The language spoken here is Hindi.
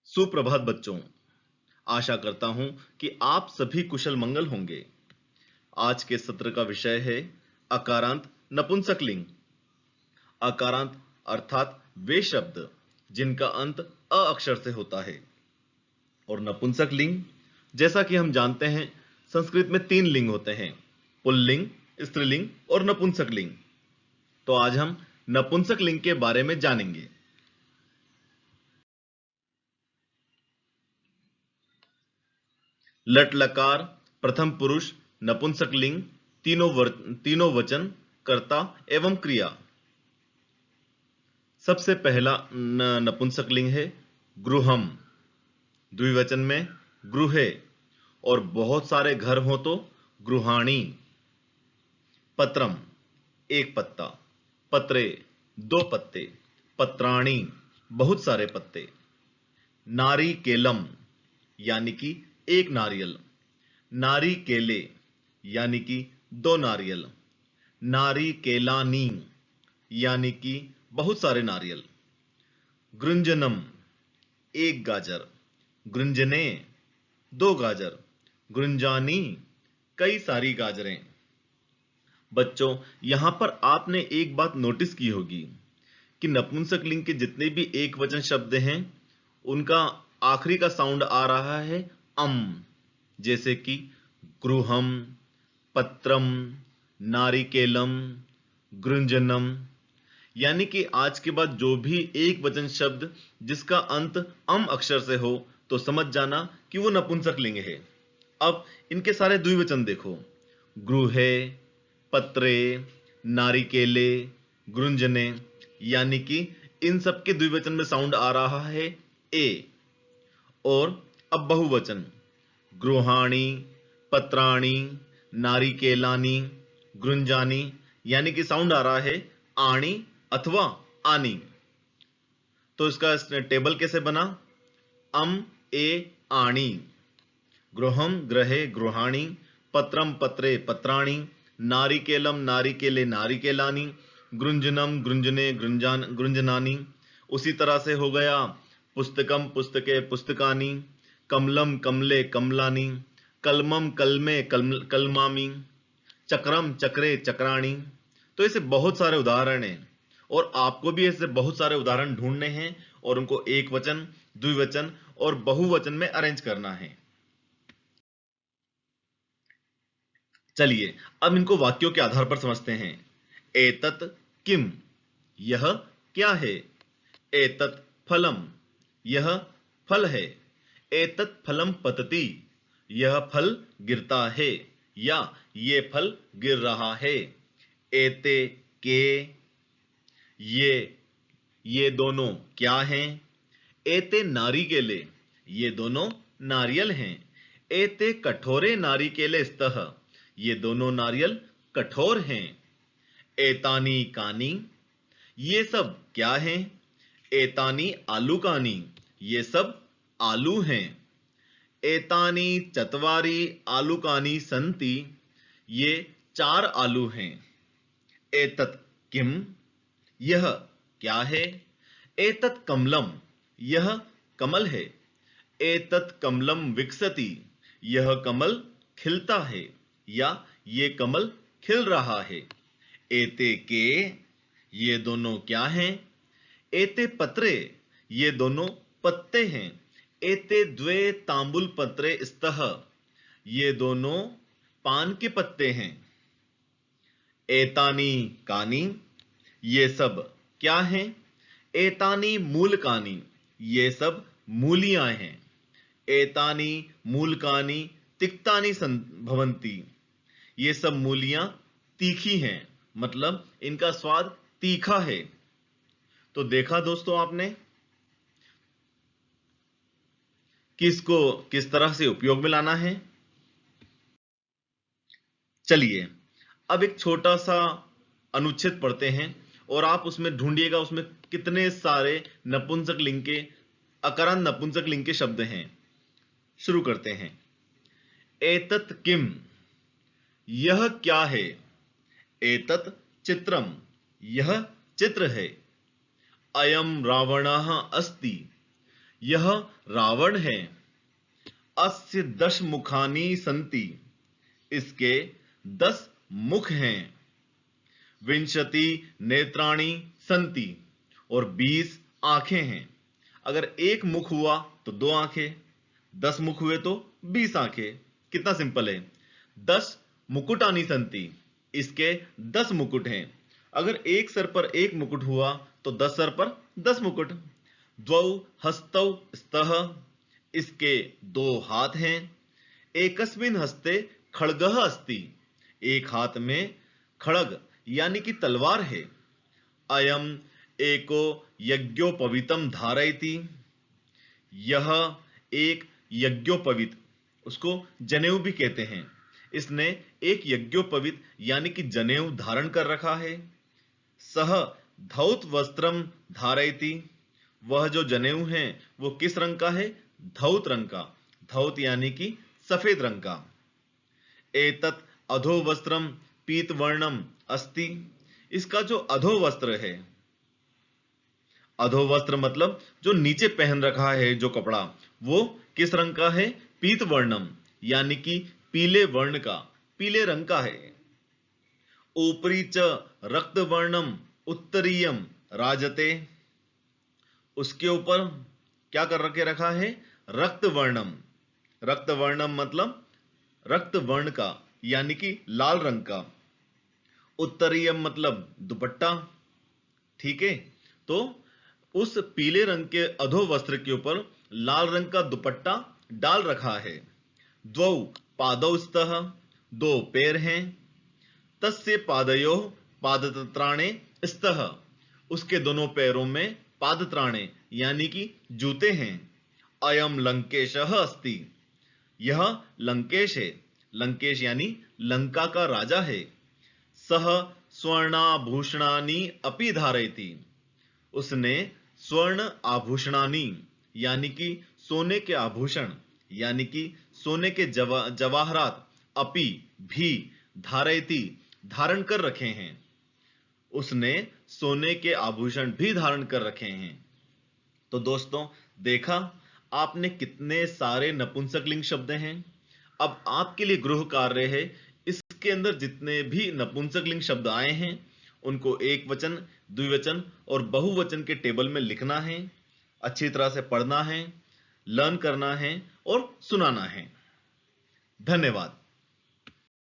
सुप्रभात बच्चों। आशा करता हूं कि आप सभी कुशल मंगल होंगे। आज के सत्र का विषय है अकारांत नपुंसकलिंग। अकारांत अर्थात वे शब्द जिनका अंत अ अक्षर से होता है। और नपुंसकलिंग, जैसा कि हम जानते हैं, संस्कृत में 3 लिंग होते हैं: पुल्लिंग, स्त्रीलिंग और नपुंसकलिंग। तो आज हम नपुंसकलिंग के बारे में जानेंगे। लट लकार प्रथम पुरुष नपुंसकलिंग, तीनों वचन, कर्ता एवं क्रिया। सबसे पहला नपुंसकलिंग है गृहम, द्विवचन में गृहे, और बहुत सारे घर हो तो गृहाणी। पत्रम, एक पत्ता। पत्रे, 2 पत्ते। पत्राणी, बहुत सारे पत्ते। नारिकेलम, यानी कि एक नारियल। नारिकेले, यानी कि 2 नारियल। नारिकेलानी, यानी कि बहुत सारे नारियल। गृंजनम, एक गाजर। गृंजने, 2 गाजर। गृंजानी, कई सारी गाजरें। बच्चों, यहां पर आपने एक बात नोटिस की होगी कि नपुंसकलिंग के जितने भी एक वचन शब्द हैं, उनका आखिरी का साउंड आ रहा है अम। जैसे कि गृहम, पत्रम, नारिकेलम, गृंजनम। यानी कि आज के बाद जो भी एक वचन शब्द जिसका अंत अम अक्षर से हो, तो समझ जाना कि वो नपुंसकलिंग है। अब इनके सारे द्विवचन देखो: गृहे, पत्रे, नारिकेले, गृंजने। यानी कि इन सब के द्विवचन में साउंड आ रहा है ए। और अब बहुवचन: गृहाणी, पत्राणी, नारिकेलानी, गृंजानी। यानी कि साउंड आ रहा है आणी अथवा आनी। तो इसका टेबल कैसे बना? अम ए आणी। गृहम गृहे गृहाणी, पत्रम पत्रे पत्राणी, नारिकेलम नारिकेले नारिकेलानी, गृंजनम गृंजने गृंजनानी। उसी तरह से हो गया पुस्तकम पुस्तके पुस्तकानी, कमलम कमले कमलानी, कलमम कलमे कलमामी, चक्रम चक्रे चक्राणी। तो ऐसे बहुत सारे उदाहरण हैं, और आपको भी ऐसे बहुत सारे उदाहरण ढूंढने हैं और उनको एक वचन, द्विवचन और बहुवचन में अरेंज करना है। चलिए अब इनको वाक्यों के आधार पर समझते हैं। एतत् किम, यह क्या है। एतत् फलम, यह फल है। एतत् फलम पतति, यह फल गिरता है या ये फल गिर रहा है। एते के, ये दोनों क्या हैं। एते नारिकेले, ये दोनों नारियल हैं। एते कठोरे नारिकेले स्तः, ये दोनों नारियल कठोर हैं। एतानी कानी, ये सब क्या हैं। एतानी आलूकानी, ये सब आलू हैं। एतानी चत्वारि आलूकानी संति, ये 4 आलू हैं। एतत् किम, यह क्या है। एतत् कमलम, यह कमल है। एतत् कमलम विकसति, यह कमल खिलता है या ये कमल खिल रहा है। एते के, ये दोनों क्या हैं। एते पत्रे, ये दोनों पत्ते हैं। एते द्वे तांबुल पत्रे स्तः, ये दोनों पान के पत्ते हैं। एतानी कानी, ये सब क्या हैं। एतानी मूलकानी, ये सब मूलियां हैं। एतानी मूलकानी तिक्तानि भवन्ति, ये सब मूलियां तीखी हैं, मतलब इनका स्वाद तीखा है। तो देखा दोस्तों आपने कि इसको किस तरह से उपयोग में लाना है। चलिए अब एक छोटा सा अनुच्छेद पढ़ते हैं और आप उसमें ढूंढिएगा उसमें कितने सारे नपुंसकलिंग के, अकारांत नपुंसकलिंग के शब्द हैं। शुरू करते हैं। एतत् किम, यह क्या है। एतत् चित्रम, यह चित्र है। अयम रावणः अस्ति, यह रावण है। अस्य 10 मुखानि सन्ति, इसके 10 मुख हैं। विंशति नेत्राणि सन्ति, और 20 आंखें हैं। अगर एक मुख हुआ तो 2 आंखें, 10 मुख हुए तो 20 आंखें। कितना सिंपल है। 10 मुकुटानि सन्ति, इसके 10 मुकुट हैं। अगर एक सर पर एक मुकुट हुआ तो 10 सर पर 10 मुकुट। द्वौ हस्तौ स्तः, इसके 2 हाथ हैं। एकस्मिन् हस्ते खड्गः अस्ति, एक हाथ में खड्ग यानी कि तलवार है। अयम एको यज्ञोपवीतम धारयति, यह एक यज्ञोपवीत, उसको जनेऊ भी कहते हैं, इसने एक यज्ञोपवीत यानी कि जनेऊ धारण कर रखा है। सह धौत वस्त्रम धारयति, वह जो जनेऊ है वो किस रंग का है? धौत रंग का। धौत यानी कि सफेद रंग का। एतत् अधो वस्त्रम पीत वर्णम अस्ति, इसका जो अधो वस्त्र है, अधो वस्त्र मतलब जो नीचे पहन रखा है जो कपड़ा, वो किस रंग का है? पीत वर्णम यानी कि पीले वर्ण का, पीले रंग का है। ऊपरी च रक्त वर्णम उत्तरीयम राजते, उसके ऊपर क्या कर रखे रखा है? रक्त वर्णम। रक्त वर्णम मतलब रक्त वर्ण का यानी कि लाल रंग का। उत्तरीयम मतलब दुपट्टा। ठीक है, तो उस पीले रंग के अधो वस्त्र के ऊपर लाल रंग का दुपट्टा डाल रखा है। द्वौ पादौ स्तः, 2 पैर हैं। तस्य पादयोः पादत्राणे स्तः, उसके दोनों पैरों में पादत्राणे यानी कि जूते हैं। अयम लंकेशः अस्ति, यह लंकेश है। लंकेश यानी लंका का राजा है। सह स्वर्णाभूषणानि अपि धारयति, उसने स्वर्ण आभूषणानि यानी कि सोने के आभूषण यानी कि सोने के जवाहरात अपि भी धारयति धारण कर रखे हैं। उसने सोने के आभूषण भी धारण कर रखे हैं। तो दोस्तों देखा आपने कितने सारे नपुंसकलिंग शब्द हैं। अब आपके लिए गृह कार्य है, इसके अंदर जितने भी नपुंसकलिंग शब्द आए हैं उनको एक वचन, द्विवचन और बहुवचन के टेबल में लिखना है, अच्छी तरह से पढ़ना है, लर्न करना है और सुनाना है। धन्यवाद।